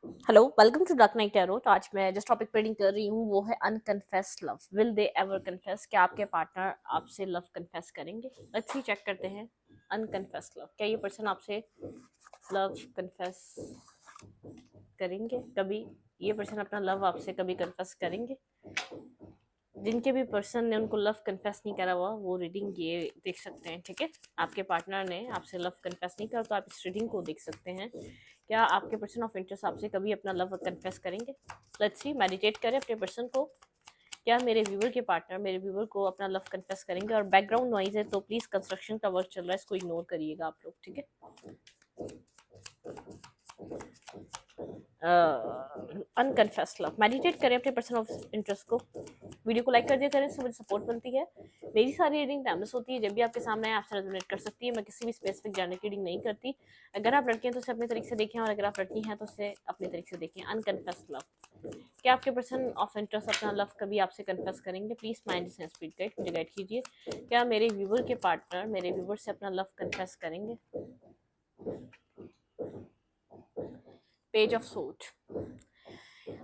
Hello, welcome to dark night tarot. तो आज मैं जिस टॉपिक पे रीडिंग कर रही हूँ वो है unconfessed love. Will they ever confess? क्या आपके पार्टनर आपसे लव कन्फेस करेंगे? लेट्स सी, चेक करते हैं। अनकन्फेस्ड लव, क्या ये पर्सन आपसे लव कन्फेस करेंगे कभी? ये पर्सन अपना लव आपसे कभी कन्फेस करेंगे? जिनके भी पर्सन ने उनको लव कन्फेस नहीं करा हुआ वो रीडिंग ये देख सकते हैं, ठीक है। आपके पार्टनर ने आपसे लव कन्फेस नहीं करा तो आप इस रीडिंग को देख सकते हैं। क्या आपके पर्सन ऑफ इंटरेस्ट आपसे कभी अपना लव कन्फेस करेंगे? लेट्स सी, मेडिटेट करें अपने पर्सन को। क्या मेरे व्यूवर के पार्टनर मेरे व्यूवर को अपना लव कन्फेस करेंगे? और बैकग्राउंड नॉइज है तो प्लीज कंस्ट्रक्शन का वर्क चल रहा है, इसको इग्नोर करिएगा आप लोग, ठीक है। अनकन्फेस्ड लव, मेडिटेट करें अपने पर्सन ऑफ इंटरेस्ट को। वीडियो को लाइक कर दिया करें, इससे मुझे सपोर्ट मिलती है। मेरी सारी रीडिंग टाइमलेस होती है, जब भी आपके सामने आपसे रेजोनेट कर सकती है। मैं किसी भी स्पेसिफिक जानने की रीडिंग नहीं करती। अगर आप लड़के हैं तो उसे अपने तरीके से देखें, और अगर आप लड़की हैं तो उसे अपने तरीके से देखें। अनकन्फेस्ड लव, क्या आपके पर्सन ऑफ इंटरेस्ट अपना लव कभी आपसे कन्फेस करेंगे? प्लीज माइंड से स्पीड गाइड मुझे गाइड कीजिए। क्या मेरे व्यूवर के पार्टनर मेरे व्यूवर से अपना लव कन्फेस करेंगे? पेज ऑफ सोट,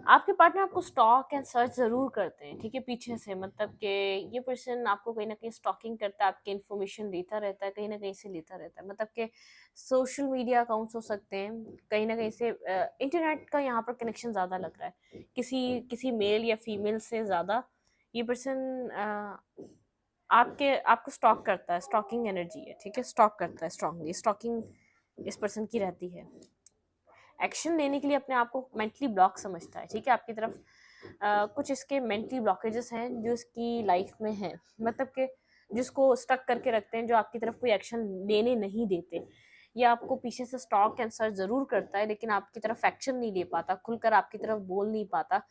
आपके पार्टनर आपको स्टॉक एंड सर्च जरूर करते हैं, ठीक है, पीछे से। मतलब कि ये पर्सन आपको कहीं ना कहीं स्टॉकिंग करता है, आपकी इन्फॉर्मेशन लेता रहता है, कहीं ना कहीं से लेता रहता है। मतलब कि सोशल मीडिया अकाउंट्स हो सकते हैं, कहीं ना कहीं से इंटरनेट का यहाँ पर कनेक्शन ज़्यादा लग रहा है, किसी किसी मेल या फीमेल से ज़्यादा। ये पर्सन आपको स्टॉक करता है, स्टॉकिंग एनर्जी है, ठीक है, स्टॉक करता है स्ट्रांगली। स्टॉकिंग इस पर्सन की रहती है। एक्शन लेने के लिए अपने आप को मेंटली ब्लॉक समझता है, ठीक है, आपकी तरफ कुछ इसके मेंटली ब्लॉकेजेस हैं जो इसकी लाइफ में हैं। मतलब कि जिसको स्टक करके रखते हैं, जो आपकी तरफ कोई एक्शन लेने नहीं देते। या आपको पीछे से स्टॉक एंड सर्च जरूर करता है, लेकिन आपकी तरफ एक्शन नहीं ले पाता, खुलकर आपकी तरफ बोल नहीं पाता।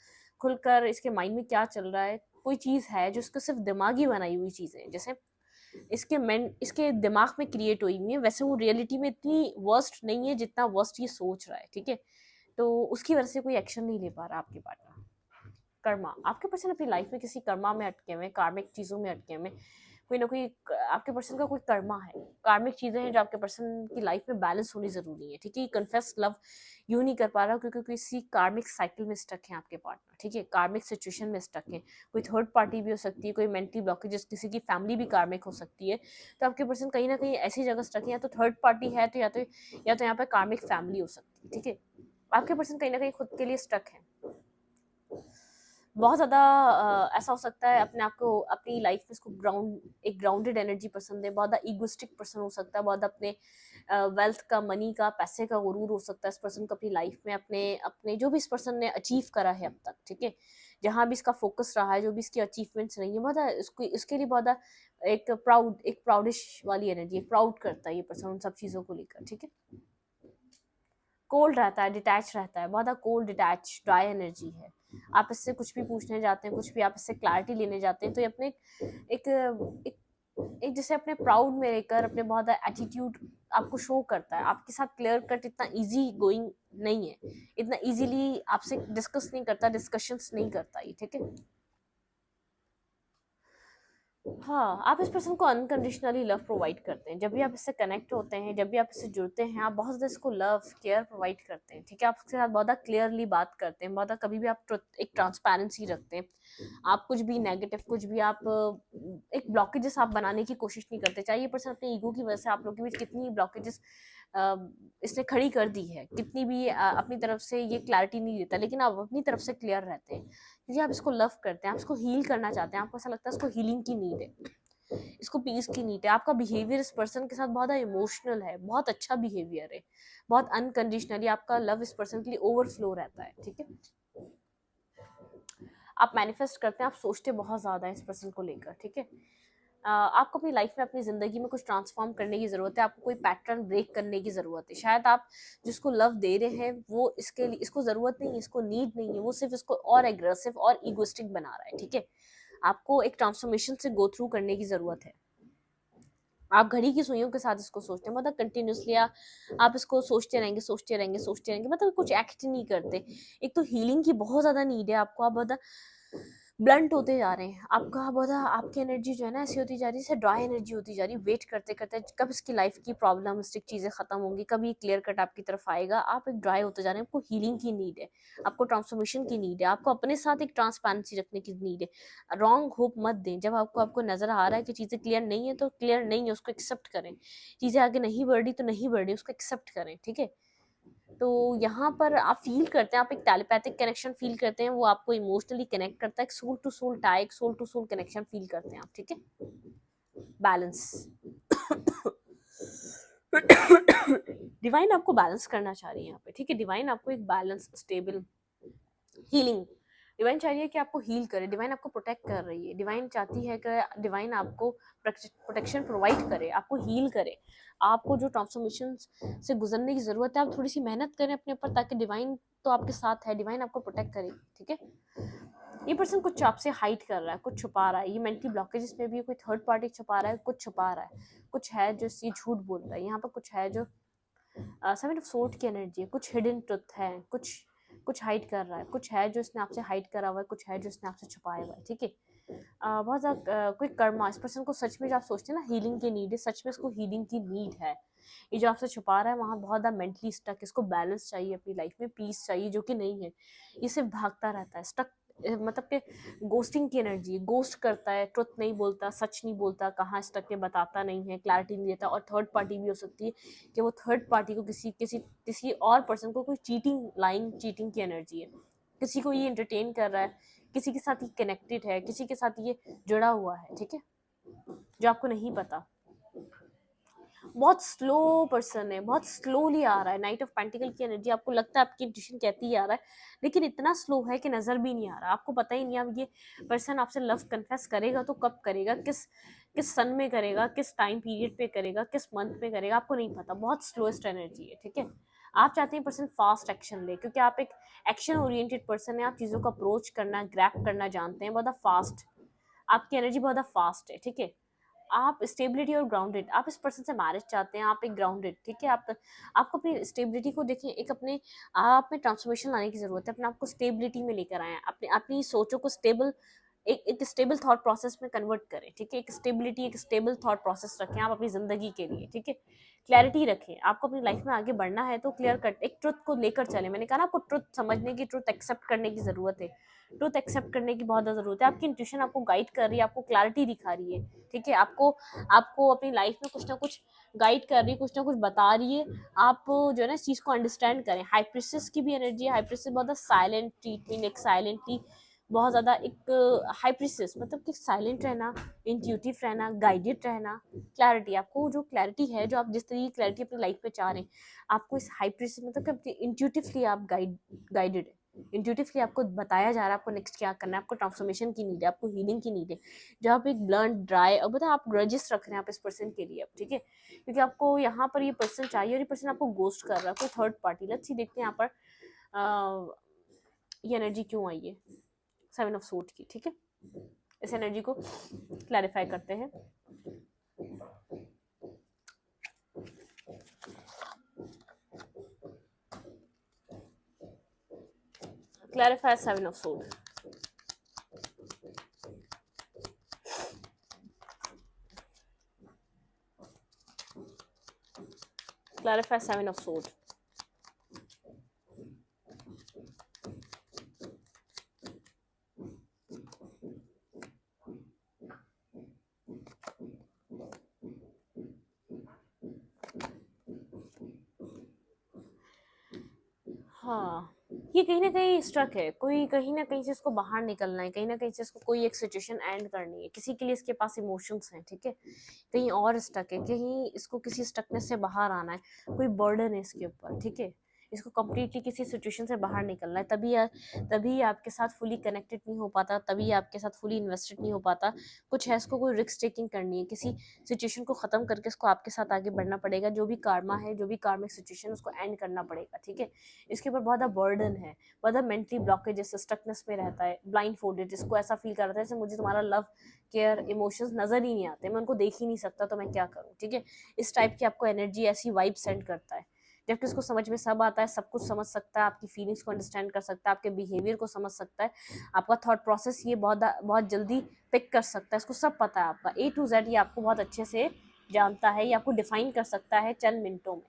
खुलकर इसके माइंड में क्या चल रहा है, कोई चीज़ है जो इसको सिर्फ दिमागी बनाई हुई चीज़ें, जैसे इसके दिमाग में क्रिएट हुई हुई है, वैसे वो रियलिटी में इतनी वर्स्ट नहीं है जितना वर्स्ट ये सोच रहा है, ठीक है। तो उसकी वजह से कोई एक्शन नहीं ले पा रहा आपके पार्टनर। कर्मा, आपके पर्सन अपनी लाइफ में किसी कर्मा में अटके हुए, कार्मिक चीज़ों में अटके हुए। कोई ना कोई आपके पर्सन का कोई कर्मा है, कार्मिक चीज़ें हैं जो आपके पर्सन की लाइफ में बैलेंस होनी ज़रूरी है, ठीक है। कन्फेस लव यूँ नहीं कर पा रहा क्योंकि किसी कार्मिक साइकिल में स्टक है आपके पार्टनर, ठीक है, कार्मिक सिचुएशन में स्टक है। कोई थर्ड पार्टी भी हो सकती है, कोई मेंटली ब्लॉकेजेस, किसी की फैमिली भी कार्मिक हो सकती है। तो आपके पर्सन कहीं ना कहीं ऐसी जगह स्टक है, या तो थर्ड पार्टी है, तो या तो यहाँ पर कार्मिक फैमिली हो सकती है, ठीक है। आपके पर्सन कहीं ना कहीं खुद के लिए स्टक है बहुत ज़्यादा। ऐसा हो सकता है अपने आप को अपनी लाइफ में इसको एक ग्राउंडेड एनर्जी पसंद है, बहुत ज़्यादा ईगोइस्टिक पर्सन हो सकता है, बहुत अपने वेल्थ का, मनी का, पैसे का गुरूर हो सकता है इस पर्सन को अपनी लाइफ में। अपने अपने जो भी इस पर्सन ने अचीव करा है अब तक, ठीक है, जहाँ भी इसका फोकस रहा है, जो भी इसकी अचीवमेंट्स रही है, बहुत इसको इसके लिए बहुत एक प्राउडिश वाली एनर्जी, प्राउड करता है ये पर्सन उन सब चीज़ों को लेकर, ठीक है। कोल्ड रहता है, डिटैच रहता है, बहुत कोल्ड डिटैच ड्राई एनर्जी है। आप इससे कुछ भी पूछने जाते हैं, कुछ भी आप इससे क्लैरिटी लेने जाते हैं, तो ये अपने एक एक एक जैसे अपने प्राउड में रहकर अपने बहुत एटीट्यूड आपको शो करता है। आपके साथ क्लियर कट इतना इजी गोइंग नहीं है, इतना इजीली आपसे डिस्कस नहीं करता, डिस्कशंस नहीं करता ये, ठीक है। हाँ, आप इस पर्सन को अनकंडीशनली लव प्रोवाइड करते हैं। जब भी आप इससे कनेक्ट होते हैं, जब भी आप इससे जुड़ते हैं, आप बहुत ज़्यादा इसको लव केयर प्रोवाइड करते हैं, ठीक है। आप उसके साथ बहुत ज़्यादा क्लियरली बात करते हैं, बहुत ज़्यादा कभी भी आप एक ट्रांसपेरेंसी रखते हैं। आप कुछ भी नेगेटिव, कुछ भी आप एक ब्लॉकेजेस आप बनाने की कोशिश नहीं करते। चाहे ये पर्सन अपने ईगो की वजह से आप लोगों के बीच कितनी ब्लॉकेजेस इसने खड़ी कर दी है, कितनी भी अपनी तरफ से ये क्लैरिटी नहीं देता, लेकिन आप अपनी तरफ से क्लियर रहते हैं क्योंकि आप इसको लव करते हैं, आप इसको हील करना चाहते हैं। आपको ऐसा लगता है इसको हीलिंग की नीड है, इसको पीस की नीड है। आपका बिहेवियर इस पर्सन के साथ बहुत इमोशनल है, बहुत अच्छा बिहेवियर है, बहुत अनकंडीशनली आपका लव इस पर्सन के लिए ओवरफ्लो रहता है, ठीक है। आप मैनिफेस्ट करते हैं, आप सोचते बहुत ज़्यादा है इस पर्सन को लेकर, ठीक है। आपको अपनी लाइफ में, अपनी ज़िंदगी में कुछ ट्रांसफॉर्म करने की ज़रूरत है, आपको कोई पैटर्न ब्रेक करने की ज़रूरत है। शायद आप जिसको लव दे रहे हैं वो इसके लिए, इसको ज़रूरत नहीं है, इसको नीड नहीं है, वो सिर्फ इसको और एग्रेसिव और ईगोइस्टिक बना रहा है, ठीक है। आपको एक ट्रांसफॉर्मेशन से गो थ्रू करने की ज़रूरत है। आप घड़ी की सुइयों के साथ इसको सोचते हैं, मतलब कंटिन्यूसली आप इसको सोचते रहेंगे, सोचते रहेंगे, सोचते रहेंगे, मतलब कुछ एक्ट नहीं करते। एक तो हीलिंग की बहुत ज़्यादा नीड है आपको, आप बहुत ब्लंट होते जा रहे हैं, आपका बहुत आपकी एनर्जी जो है ना ऐसी होती जा रही है, जैसे ड्राई एनर्जी होती जा रही है। वेट करते करते कब इसकी लाइफ की प्रॉब्लमिस्टिक चीज़ें ख़त्म होंगी, कभी ये क्लियर कट आपकी तरफ आएगा। आप एक ड्राई होते जा रहे हैं, आपको हीलिंग की नीड है, आपको ट्रांसफॉर्मेशन की नीड है, आपको अपने साथ एक ट्रांसपेरेंसी रखने की नीड है। रॉन्ग होप मत दें। जब आपको नज़र आ रहा है कि चीज़ें क्लियर नहीं है तो क्लियर नहीं है, उसको एक्सेप्ट करें। चीज़ें आगे नहीं बढ़ रही तो नहीं बढ़ रही, उसको एक्सेप्ट करें, ठीक है। तो यहाँ पर आप फील करते हैं, आप एक टेलीपैथिक कनेक्शन फील करते हैं, वो आपको इमोशनली कनेक्ट करता है, एक सोल टू सोल टाई, एक soul to soul connection feel करते हैं आप, ठीक है। बैलेंस डिवाइन आपको बैलेंस करना चाह रही है यहाँ पे, ठीक है। डिवाइन आपको एक बैलेंस, स्टेबल, हीलिंग, डिवाइन चाहिए कि आपको हील करे। डिवाइन आपको प्रोटेक्ट कर रही है। डिवाइन चाहती है कि डिवाइन आपको प्रोटेक्शन प्रोवाइड करे, आपको हील करे। आपको जो ट्रांसफॉर्मेशन से गुजरने की ज़रूरत है, आप थोड़ी सी मेहनत करें अपने ऊपर, ताकि डिवाइन तो आपके साथ है, डिवाइन आपको प्रोटेक्ट करेगी, ठीक है। ये पर्सन कुछ आपसे हाइड कर रहा है, कुछ छुपा रहा है। ये मेंटली ब्लॉकेजेस में भी कोई थर्ड पार्टी छुपा रहा है, कुछ छुपा रहा है, कुछ है जो ये झूठ बोल रहा है। यहाँ पर कुछ है जो सेवन ऑफ सोर्ड की एनर्जी है, कुछ हिडन ट्रुथ है, कुछ हाइड कर रहा है, कुछ है जो इसने आपसे हाइड करा हुआ है, कुछ है जो इसने आपसे छुपाया हुआ है, ठीक है। बहुत ज़्यादा कोई कर्मा, इस पर्सन को सच में जो आप सोचते हैं ना हीलिंग की नीड है, सच में इसको हीलिंग की नीड है। ये जो आपसे छुपा रहा है वहाँ बहुत ज़्यादा मेंटली स्टक, इसको बैलेंस चाहिए अपनी लाइफ में, पीस चाहिए, जो कि नहीं है। ये सिर्फ भागता रहता है, स्टक, मतलब कि गोस्टिंग की एनर्जी, गोस्ट करता है, ट्रुथ नहीं बोलता, सच नहीं बोलता, कहाँ स्टक है बताता नहीं है, क्लैरिटी नहीं देता। और थर्ड पार्टी भी हो सकती है कि वो थर्ड पार्टी को किसी और पर्सन को कोई चीटिंग, लाइंग चीटिंग की एनर्जी है। किसी को ये एंटरटेन कर रहा है, किसी के साथ ये कनेक्टेड है, किसी के साथ ये जुड़ा हुआ है, ठीक है, जो आपको नहीं पता। बहुत स्लो पर्सन है, बहुत स्लोली आ रहा है। नाइट ऑफ पेंटिकल की एनर्जी, आपको लगता है आपकी इंट्यूशन कहती ही आ रहा है, लेकिन इतना स्लो है कि नजर भी नहीं आ रहा, आपको पता ही नहीं। अब ये पर्सन आपसे लव कन्फेस करेगा तो कब करेगा, किस सन में करेगा, किस टाइम पीरियड पे करेगा, किस मंथ में करेगा, आपको नहीं पता। बहुत स्लोएस्ट एनर्जी है, ठीक है। आप चाहते हैं पर्सन फास्ट एक्शन ले, क्योंकि आप एक एक्शन ओरिएंटेड पर्सन है, आप चीज़ों को अप्रोच करना, ग्रैप करना जानते हैं, बहुत फास्ट, आपकी एनर्जी बहुत फास्ट है, ठीक है। आप स्टेबिलिटी और ग्राउंडेड, आप इस पर्सन से मैरिज चाहते हैं, आप एक ग्राउंडेड, ठीक है। आपको अपनी स्टेबिलिटी को देखें, एक अपने आप में ट्रांसफॉर्मेशन लाने की जरूरत है, अपने आप को स्टेबिलिटी में लेकर आए, अपनी सोचों को स्टेबल, एक स्टेबल थॉट प्रोसेस में कन्वर्ट करें, ठीक है। एक स्टेबिलिटी, एक स्टेबल थॉट प्रोसेस रखें आप अपनी जिंदगी के लिए, ठीक है। क्लैरिटी रखें, आपको अपनी लाइफ में आगे बढ़ना है तो क्लियर कट एक ट्रुथ को लेकर चले। मैंने कहा ना, आपको ट्रुथ समझने की, ट्रुथ एक्सेप्ट करने की जरूरत है, ट्रुथ एक्सेप्ट करने की बहुत ज़्यादा जरूरत है। आपकी इंट्यूशन आपको गाइड कर रही है, आपको क्लैरिटी दिखा रही है, ठीक है। आपको अपनी लाइफ में कुछ ना कुछ गाइड कर रही है, कुछ ना कुछ बता रही है। आप जो है ना इस चीज़ को अंडरस्टैंड करें। हाई प्रिंसेस की भी एनर्जी है। हाई प्रिंसेस बहुत साइलेंट ट्रीटमेंट, एक साइलेंटली बहुत ज़्यादा एक हाई प्रिंसेस, मतलब कि साइलेंट रहना, इंट्यूटिव रहना, गाइडेड रहना, क्लैरिटी। आपको जो क्लैरिटी है, जो आप जिस तरीके की क्लैरिटी अपनी लाइफ में चाह रहे हैं, आपको इस हाई प्रिंसेस, मतलब कि इंट्यूटिवली आप गाइडेड है, इंट्यूटिवली आपको बताया जा रहा है आपको नेक्स्ट क्या करना है। आपको ट्रांसफॉर्मेशन की नीड है, आपको हीलिंग की नीड है। जब आप एक ब्लंट, ड्राई, और बता आप ग्रजेस रख रहे हैं आप इस पर्सन के लिए अब, ठीक है, क्योंकि आपको यहाँ पर ये पर्सन चाहिए और ये पर्सन आपको गोस्ट कर रहा है, कोई थर्ड पार्टी। लेट्स सी, देखते हैं यहाँ पर ये एनर्जी क्यों आई है, सेवन ऑफ सोर्ड की, ठीक है। इस एनर्जी को क्लैरिफाई करते हैं। Clarify seven of sword. Clarify seven of sword. हाँ, ये कहीं ना कहीं स्ट्रक है, कोई कहीं ना कहीं से इसको बाहर निकलना है, कहीं ना कहीं से इसको कोई एक सिचुएशन एंड करनी है। किसी के लिए इसके पास इमोशंस हैं, ठीक है, कहीं और स्टक है, कहीं इसको किसी स्टकनेस से बाहर आना है, कोई बर्डन है इसके ऊपर, ठीक है। इसको कम्प्लीटली किसी सिचुएशन से बाहर निकलना है, तभी आपके साथ फुली कनेक्टेड नहीं हो पाता, तभी आपके साथ फुली इन्वेस्टेड नहीं हो पाता। कुछ है, इसको कोई रिस्क टेकिंग करनी है, किसी सिचुएशन को ख़त्म करके इसको आपके साथ आगे बढ़ना पड़ेगा। जो भी कार्मा है, जो भी कार्मिक सिचुएशन, उसको एंड करना पड़ेगा, ठीक है। इसके ऊपर बहुत ज़्यादा बर्डन है, बहुत ज़्यादा मेंटली ब्लॉकेज, जैसे स्टकनेस में रहता है, ब्लाइंड फोल्डेड, जिसको ऐसा फील कर रहा है जैसे मुझे तुम्हारा लव, केयर, इमोशंस नज़र ही नहीं आते, मैं उनको देख ही नहीं सकता, तो मैं क्या करूँ, ठीक है। इस टाइप की आपको एनर्जी, ऐसी वाइब सेंड करता है, जबकि उसको समझ में सब आता है, सब कुछ समझ सकता है, आपकी फीलिंग्स को अंडरस्टैंड कर सकता है, आपके बिहेवियर को समझ सकता है, आपका थॉट प्रोसेस ये बहुत बहुत जल्दी पिक कर सकता है, इसको सब पता है, आपका A to Z ये आपको बहुत अच्छे से जानता है, ये आपको डिफाइन कर सकता है चंद मिनटों में,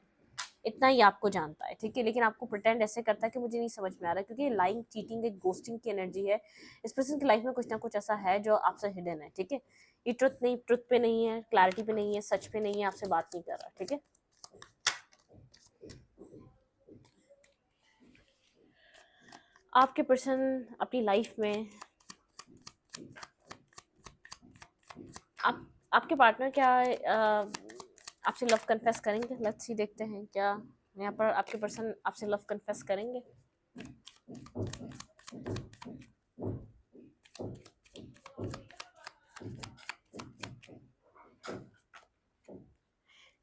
इतना ही आपको जानता है, ठीक है। लेकिन आपको प्रिटेंड ऐसे करता है कि मुझे नहीं समझ में आ रहा है, क्योंकि लाइंग, चीटिंग एक गोस्टिंग की एनर्जी है। इस पर्सन की लाइफ में कुछ ना कुछ ऐसा है जो आपसे हिडन है, ठीक है। ये ट्रुथ पे नहीं है, क्लैरिटी पे नहीं है, सच पे नहीं है, आपसे बात नहीं कर रहा, ठीक है। आपके पर्सन अपनी लाइफ में आपके पार्टनर क्या आपसे लव कन्फेस करेंगे? लेट्स सी, देखते हैं क्या यहाँ पर आपके पर्सन आपसे लव कन्फेस करेंगे।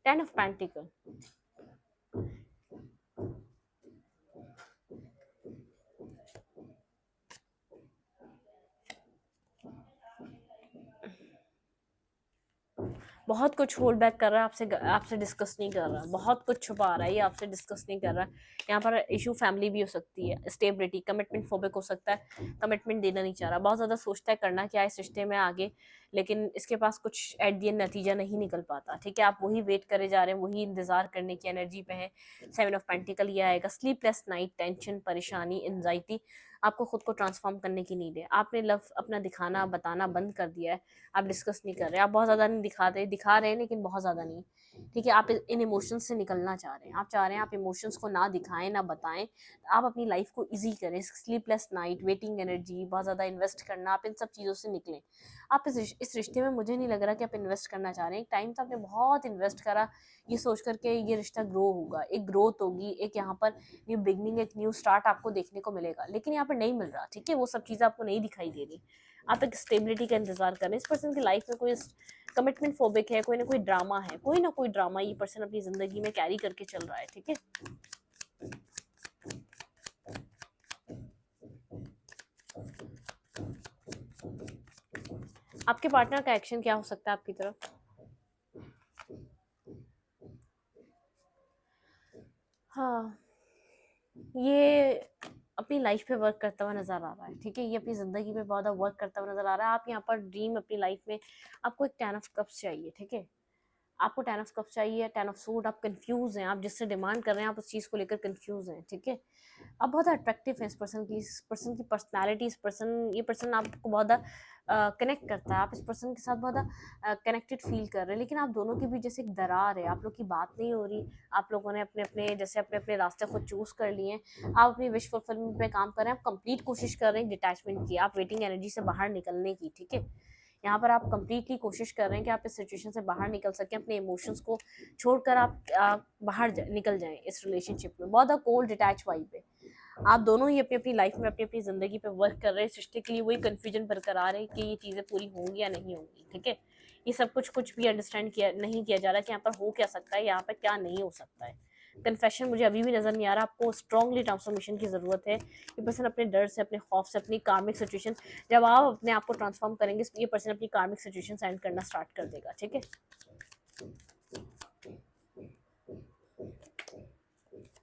टेन ऑफ पेंटिकल, बहुत कुछ होल्ड बैक कर रहा है, आपसे डिस्कस नहीं कर रहा, बहुत कुछ छुपा रहा है, ये आपसे डिस्कस नहीं कर रहा है। यहाँ पर इशू फैमिली भी हो सकती है, स्टेबिलिटी, कमिटमेंट फोबिक हो सकता है, कमिटमेंट देना नहीं चाह रहा, बहुत ज़्यादा सोचता है करना क्या है इस रिश्ते में आगे, लेकिन इसके पास कुछ एट दी एंड नतीजा नहीं निकल पाता, ठीक है। आप वही वेट करे जा रहे हैं, वही इंतजार करने की एनर्जी पे है। 7 ऑफ पेंटिकल ये आएगा, स्लीपलेस नाइट, टेंशन, परेशानी, एंजाइटी, आपको खुद को ट्रांसफॉर्म करने की नीड है। आपने लव अपना दिखाना बताना बंद कर दिया है, आप डिस्कस नहीं कर रहे, आप बहुत ज़्यादा नहीं दिखाते, दिखा रहे हैं लेकिन बहुत ज़्यादा नहीं, ठीक है। आप इन इमोशंस से निकलना चाह रहे हैं, आप चाह रहे हैं आप इमोशंस को ना दिखाएं ना बताएं, आप अपनी लाइफ को ईजी करें। स्लीपलेस नाइट, वेटिंग एनर्जी, बहुत ज़्यादा इन्वेस्ट करना, आप इन सब चीज़ों से निकलें। आप इस रिश्ते में मुझे नहीं लग रहा कि आप इन्वेस्ट करना चाह रहे हैं। एक टाइम तो आपने बहुत इन्वेस्ट करा ये सोच करके ये रिश्ता ग्रो होगा, एक ग्रोथ होगी, एक यहाँ पर न्यू बिगनिंग, एक न्यू स्टार्ट आपको देखने को मिलेगा, लेकिन यहाँ पर नहीं मिल रहा, ठीक है। वो सब चीज़ें आपको नहीं दिखाई दे रही, आप एक स्टेबिलिटी का इंतजार करें। इस पर्सन की लाइफ में कोई कमिटमेंट फोबिक है, कोई ना कोई ड्रामा है, कोई ना कोई ड्रामा ये पर्सन अपनी जिंदगी में कैरी करके चल रहा है, ठीक है। आपके पार्टनर का एक्शन क्या हो सकता है आपकी तरफ? हाँ, ये अपनी लाइफ पे वर्क करता हुआ नज़र आ रहा है, ठीक है। ये अपनी ज़िंदगी में बहुत वर्क करता हुआ नज़र आ रहा है। आप यहाँ पर ड्रीम अपनी लाइफ में, आपको एक 10 ऑफ कप्स चाहिए, ठीक है। आपको 10 ऑफ कप्स चाहिए, 10 ऑफ सूट, आप कंफ्यूज हैं, आप जिससे डिमांड कर रहे हैं आप उस चीज़ को लेकर कंफ्यूज हैं, ठीक है। आप बहुत अट्रैक्टिव हैं इस पर्सन की पर्सनालिटी, ये पर्सन आपको बहुत कनेक्ट करता है, आप इस पर्सन के साथ बहुत कनेक्टेड फील कर रहे हैं, लेकिन आप दोनों के बीच जैसे एक दरार है, आप लोग की बात नहीं हो रही, आप लोगों ने अपने अपने जैसे अपने अपने रास्ते खुद चूज़ कर लिए हैं, आप अपनी विश फुलफिलमेंट पे काम कर रहे हैं, आप कंप्लीट कोशिश कर रहे हैं डिटैचमेंट की, आप वेटिंग एनर्जी से बाहर निकलने की, ठीक है। यहाँ पर आप कंप्लीटली कोशिश कर रहे हैं कि आप इस सिचुएशन से बाहर निकल सकें, अपने इमोशंस को छोड़कर आप बाहर निकल जाएं इस रिलेशनशिप में। बहुत कोल्ड डिटैच वाइब है, आप दोनों ही अपनी अपनी लाइफ में अपनी अपनी ज़िंदगी पे वर्क कर रहे हैं, इस रिश्ते के लिए वही कन्फ्यूजन बरकरार है कि ये चीज़ें पूरी होंगी या नहीं होंगी, ठीक है। ये सब कुछ भी अंडरस्टैंड नहीं किया जा रहा कि यहाँ पर हो क्या सकता है, यहाँ पर क्या नहीं हो सकता है। कन्फेशन मुझे अभी भी नज़र नहीं आ रहा, आपको स्ट्रांगली ट्रांसफॉर्मेशन की ज़रूरत है। ये पर्सन अपने डर से, अपने खौफ से, अपनी कार्मिक सिचुएशन, जब आप अपने आप को ट्रांसफॉर्म करेंगे ये पर्सन अपनी कार्मिक सिचुएशन एंड करना स्टार्ट कर देगा, ठीक है।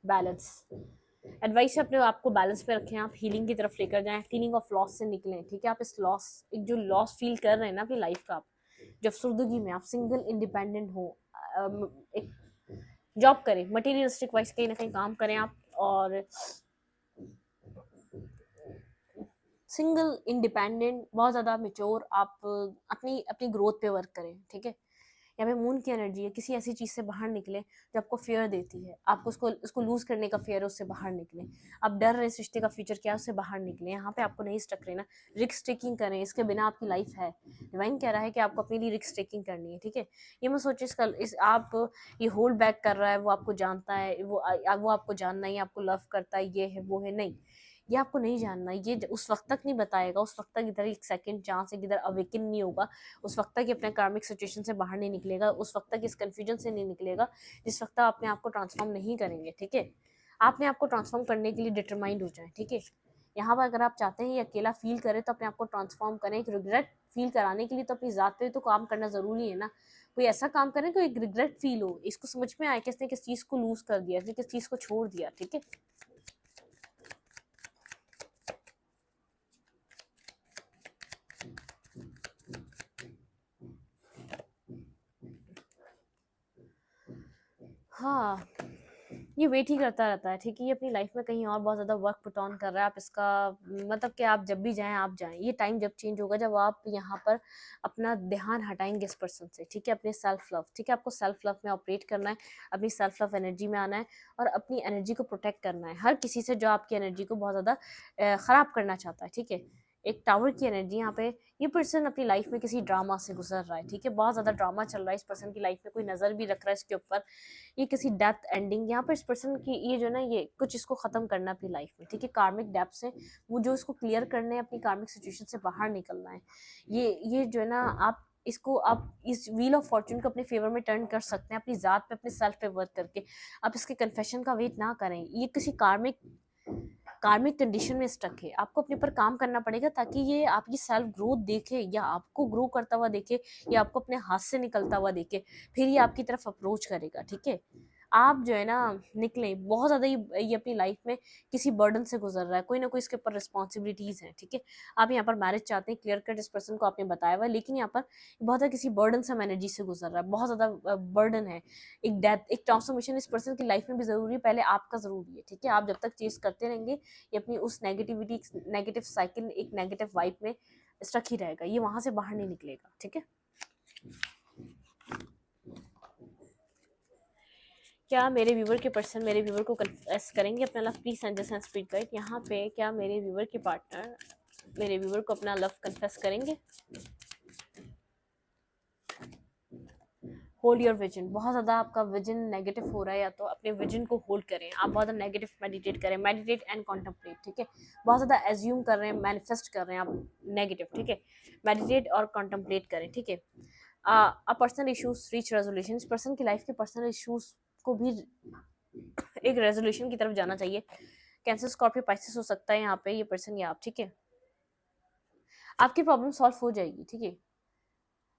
बैलेंस, एडवाइस है अपने आप को बैलेंस पे रखें, आप हीलिंग की तरफ लेकर जाएं, फीलिंग ऑफ लॉस से निकलें, ठीक है। आप इस लॉस, एक जो लॉस फील कर रहे हैं ना अपनी लाइफ का, आप जब सुर्दगी में आप सिंगल इंडिपेंडेंट हो, एक जॉब करें, मटेरियलिस्टिक वाइज कहीं ना कहीं काम करें आप, और सिंगल इंडिपेंडेंट बहुत ज़्यादा मेच्योर, आप अपनी अपनी ग्रोथ पे वर्क करें, ठीक है। यहाँ पे मून की एनर्जी है, किसी ऐसी चीज़ से बाहर निकले जो आपको फेयर देती है, आपको उसको लूज़ करने का फेयर है, उससे बाहर निकले। आप डर रहे इस रिश्ते का फ्यूचर क्या है, उससे बाहर निकले। यहाँ पे आपको नहीं स्टक रहना, रिस्क टेकिंग करें, इसके बिना आपकी लाइफ है। डिवाइन कह रहा है कि आपको अपने लिए रिस्क टेकिंग करनी है, ठीक है। ये मत सोचिए आप ये होल्ड बैक कर रहा है, वो आपको जानता है, वो आपको जानना ही, आपको लव करता है, ये है वो है, नहीं, ये आपको नहीं जानना, ये उस वक्त तक नहीं बताएगा, उस वक्त तक इधर एक सेकंड चांस है, इधर अवेकन नहीं होगा, उस वक्त तक अपने कार्मिक सिचुएशन से बाहर नहीं निकलेगा, उस वक्त तक इस कन्फ्यूजन से नहीं निकलेगा जिस वक्त आप अपने आप को ट्रांसफॉर्म नहीं करेंगे, ठीक है। आपने आपको ट्रांसफॉर्म करने के लिए डिटरमाइंड हो जाए, ठीक है। यहाँ पर अगर आप चाहते हैं ये अकेला फील करें तो अपने आप को ट्रांसफॉर्म करें, एक रिग्रेट फील कराने के लिए तो अपनी ज़ात पे तो काम करना ज़रूरी है ना। कोई ऐसा काम करें कोई रिग्रेट फील हो, इसको समझ में आए कि इसने किस चीज़ को लूज कर दिया, इसने किस चीज़ को छोड़ दिया। ठीक है, हाँ, ये वेट ही करता रहता है। ठीक है, ये अपनी लाइफ में कहीं और बहुत ज़्यादा वर्क पुट ऑन कर रहा है। आप इसका मतलब कि आप जब भी जाएँ आप जाएँ। ये टाइम जब चेंज होगा जब आप यहाँ पर अपना ध्यान हटाएँगे इस पर्सन से। ठीक है, अपने सेल्फ लव, ठीक है, आपको सेल्फ लव में ऑपरेट करना है, अपनी सेल्फ लव एनर्जी में आना है और अपनी एनर्जी को प्रोटेक्ट करना है हर किसी से जो आपकी एनर्जी को बहुत ज़्यादा ख़राब करना चाहता है। ठीक है, एक टावर की एनर्जी यहाँ पे, ये पर्सन अपनी लाइफ में किसी ड्रामा से गुजर रहा है। ठीक है, बहुत ज़्यादा ड्रामा चल रहा है इस पर्सन की लाइफ में, कोई नज़र भी रख रहा है इसके ऊपर, ये किसी डेथ एंडिंग यहाँ पर इस पर्सन की ये जो ना ये कुछ इसको ख़त्म करना है अपनी लाइफ में। ठीक है, कार्मिक डेप्थ से वो जो इसको क्लियर करने हैं, अपनी कार्मिक सिचुएशन से बाहर निकलना है। ये जो है ना आप इस व्हील ऑफ फॉर्चून को अपने फेवर में टर्न कर सकते हैं अपनी ज़ात पे, अपने सेल्फ पे वर्क करके। आप इसके कन्फेशन का वेट ना करें, ये किसी कार्मिक कंडीशन में स्टक है। आपको अपने ऊपर काम करना पड़ेगा ताकि ये आपकी सेल्फ ग्रोथ देखे या आपको ग्रो करता हुआ देखे या आपको अपने हाथ से निकलता हुआ देखे, फिर ये आपकी तरफ अप्रोच करेगा। ठीक है, आप जो है ना निकलें, बहुत ज़्यादा ये अपनी लाइफ में किसी बर्डन से गुजर रहा है, कोई ना कोई इसके ऊपर रिस्पॉन्सिबिलिटीज़ हैं। ठीक है, आप यहाँ पर मैरिज चाहते हैं, क्लियर कट इस पर्सन को आपने बताया हुआ है, लेकिन यहाँ पर बहुत ज़्यादा किसी बर्डन से एनर्जी से गुजर रहा है, बहुत ज़्यादा बर्डन है। एक डेथ, एक ट्रांसफॉर्मेशन इस पर्सन की लाइफ में भी ज़रूरी है, पहले आपका ज़रूरी है। ठीक है, आप जब तक चेज करते रहेंगे ये अपनी उस नेगेटिविटी, नेगेटिव साइकिल, एक नेगेटिव वाइब में स्टक ही रहेगा, ये वहाँ से बाहर नहीं निकलेगा। ठीक है, क्या मेरे व्यूवर के पर्सन मेरे व्यूवर को कन्फेस करेंगे अपना love? Please send this as speed guide. यहाँ पे क्या मेरे व्यूवर के पार्टनर मेरे व्यूवर को अपना लव कन्फेस करेंगे? होल्ड योर विजन, बहुत ज़्यादा आपका विजन नेगेटिव हो रहा है, या तो अपने विजन को होल्ड करें। आप बहुत ज़्यादा नेगेटिव मेडिटेट करें, मेडिटेट एंड कॉन्टम्पलेट। ठीक है, बहुत ज़्यादा एज्यूम कर रहे हैं, मैनिफेस्ट कर रहे हैं आप नेगेटिव। ठीक है, मेडिटेट और कॉन्टम्पलेट करें। ठीक है, पर्सनल इशूज रीच रेजोल्यूशन, इस पर्सन की लाइफ के पर्सनल इशूज को भी एक रेजोल्यूशन की तरफ जाना चाहिए। कैंसर, स्कॉर्पियो, पाइसेस हो सकता है यहाँ पे ये पर्सन या आप। ठीक है, आपकी प्रॉब्लम सॉल्व हो जाएगी। ठीक है,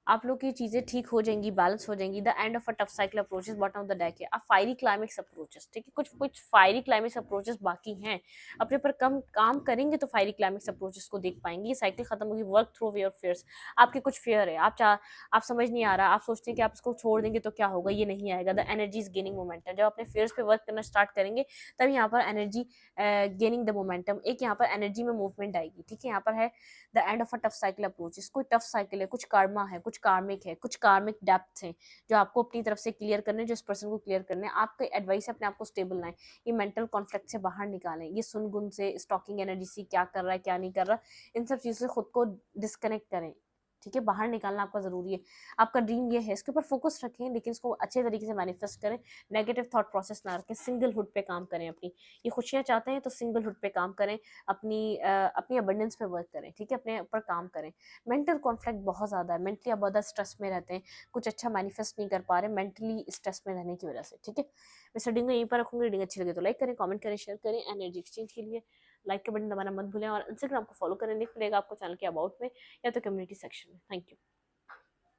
आप लोग की चीज़ें ठीक हो जाएंगी, बैलेंस हो जाएंगी। The end of a tough cycle approaches, bottom of the deck है। अब फायरी क्लाइमेक्स अप्रोचेस, ठीक है, कुछ फायरी क्लाइमेक्स अप्रोचेस बाकी हैं, अपने पर कम काम करेंगे तो फायरी क्लाइमेक्स अप्रोचेस को देख पाएंगे। ये साइकिल खत्म होगी। वर्क थ्रू योर फियर्स, आपके कुछ फेयर है, आप समझ नहीं आ रहा, आप सोचते हैं कि आप इसको छोड़ देंगे तो क्या होगा, ये नहीं आएगा। The energy is gaining momentum, जब अपने फेयर्स पे वर्क करना स्टार्ट करेंगे तब यहाँ पर एनर्जी गेनिंग द मोमेंटम, एक यहाँ पर एनर्जी में मूवमेंट आएगी। ठीक है, यहाँ पर है the end of a tough cycle approaches, कोई टफ साइकिल है, कुछ कर्मा है, कुछ कार्मिक है, कुछ कार्मिक डेप्थ है जो आपको अपनी तरफ से क्लियर करने, जो इस पर्सन को क्लियर करने। आपका एडवाइस है अपने आप को स्टेबल लाएं, ये मेंटल कॉन्फ्लिक्ट से बाहर निकालें, ये सुनगुन से, स्टॉकिंग एनर्जी से, क्या कर रहा है क्या नहीं कर रहा, इन सब चीज़ों से खुद को डिस्कनेक्ट करें। ठीक है, बाहर निकालना आपका ज़रूरी है। आपका ड्रीम ये है, इसके ऊपर फोकस रखें, लेकिन इसको अच्छे तरीके से मैनिफेस्ट करें, नेगेटिव थॉट प्रोसेस ना रखें, सिंगल हुड पे काम करें। अपनी ये खुशियाँ चाहते हैं तो सिंगल हुड पे काम करें, अपनी अबंडेंस पे वर्क करें। ठीक है, अपने ऊपर काम करें। मेंटल कॉन्फ्लिक्ट बहुत ज़्यादा है, मेंटली आप बहुत स्ट्रेस में रहते हैं, कुछ अच्छा मैनिफेस्ट नहीं कर पा रहे मेंटली स्ट्रेस में रहने की वजह से। ठीक है, मैं स्टडिंग को यहीं पर रखूँगी। रीडिंग अच्छी लगे तो लाइक करें, कमेंट करें, शेयर करें। एनर्जी एक्सचेंज के लिए लाइक का बटन दबाना मत भूलें और इंस्टाग्राम को फॉलो करें, लिंक मिलेगा आपको चैनल के अबाउट में या तो कम्युनिटी सेक्शन में। Thank you.